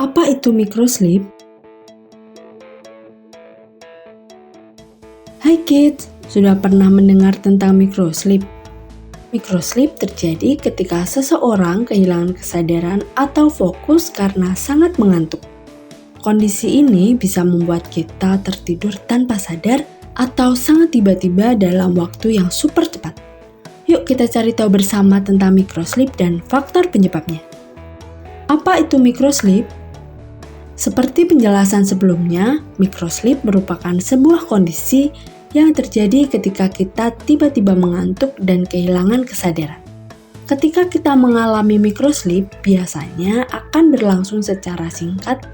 Apa itu microsleep? Hai kids, sudah pernah mendengar tentang microsleep? Microsleep terjadi ketika seseorang kehilangan kesadaran atau fokus karena sangat mengantuk. Kondisi ini bisa membuat kita tertidur tanpa sadar atau sangat tiba-tiba dalam waktu yang super cepat. Yuk kita cari tahu bersama tentang microsleep dan faktor penyebabnya. Apa itu microsleep? Seperti penjelasan sebelumnya, microsleep merupakan sebuah kondisi yang terjadi ketika kita tiba-tiba mengantuk dan kehilangan kesadaran. Ketika kita mengalami microsleep, biasanya akan berlangsung secara singkat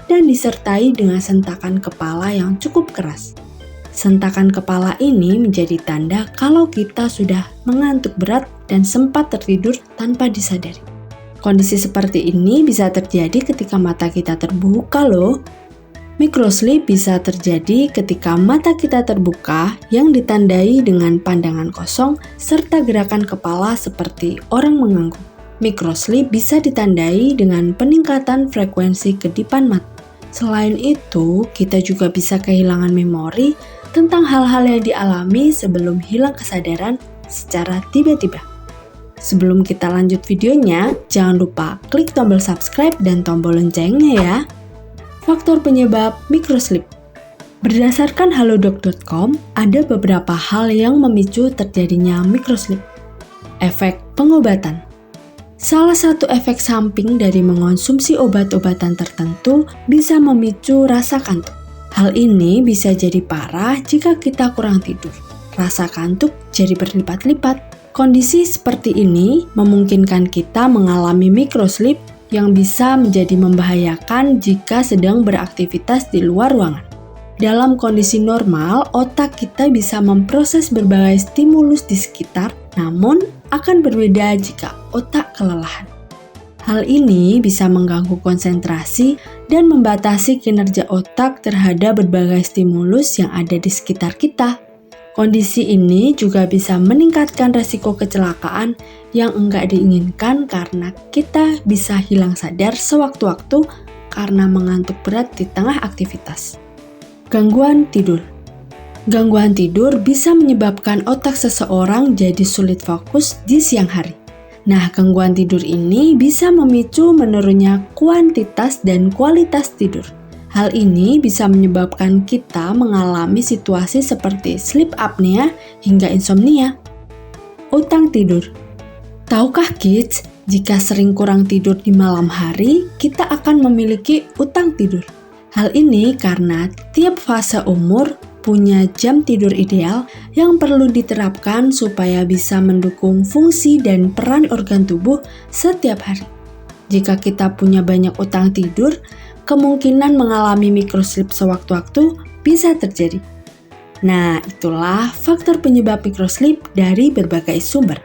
dan disertai dengan sentakan kepala yang cukup keras. Sentakan kepala ini menjadi tanda kalau kita sudah mengantuk berat dan sempat tertidur tanpa disadari. Kondisi seperti ini bisa terjadi ketika mata kita terbuka loh. Microsleep bisa terjadi ketika mata kita terbuka yang ditandai dengan pandangan kosong serta gerakan kepala seperti orang mengangguk. Microsleep bisa ditandai dengan peningkatan frekuensi kedipan mata. Selain itu, kita juga bisa kehilangan memori tentang hal-hal yang dialami sebelum hilang kesadaran secara tiba-tiba. Sebelum kita lanjut videonya, jangan lupa klik tombol subscribe dan tombol loncengnya ya. Faktor penyebab microsleep. Berdasarkan halodoc.com, ada beberapa hal yang memicu terjadinya microsleep. Efek pengobatan. Salah satu efek samping dari mengonsumsi obat-obatan tertentu bisa memicu rasa kantuk. Hal ini bisa jadi parah jika kita kurang tidur. Rasa kantuk jadi berlipat-lipat. Kondisi seperti ini memungkinkan kita mengalami microsleep yang bisa menjadi membahayakan jika sedang beraktivitas di luar ruangan. Dalam kondisi normal, otak kita bisa memproses berbagai stimulus di sekitar, namun akan berbeda jika otak kelelahan. Hal ini bisa mengganggu konsentrasi dan membatasi kinerja otak terhadap berbagai stimulus yang ada di sekitar kita. Kondisi ini juga bisa meningkatkan resiko kecelakaan yang enggak diinginkan karena kita bisa hilang sadar sewaktu-waktu karena mengantuk berat di tengah aktivitas. Gangguan tidur. Gangguan tidur bisa menyebabkan otak seseorang jadi sulit fokus di siang hari. Nah, gangguan tidur ini bisa memicu menurunnya kuantitas dan kualitas tidur. Hal ini bisa menyebabkan kita mengalami situasi seperti sleep apnea hingga insomnia. Utang tidur. Tahukah kids, jika sering kurang tidur di malam hari, kita akan memiliki utang tidur. Hal ini karena tiap fase umur punya jam tidur ideal yang perlu diterapkan supaya bisa mendukung fungsi dan peran organ tubuh setiap hari. Jika kita punya banyak utang tidur, kemungkinan mengalami microsleep sewaktu-waktu bisa terjadi. Nah, itulah faktor penyebab microsleep dari berbagai sumber.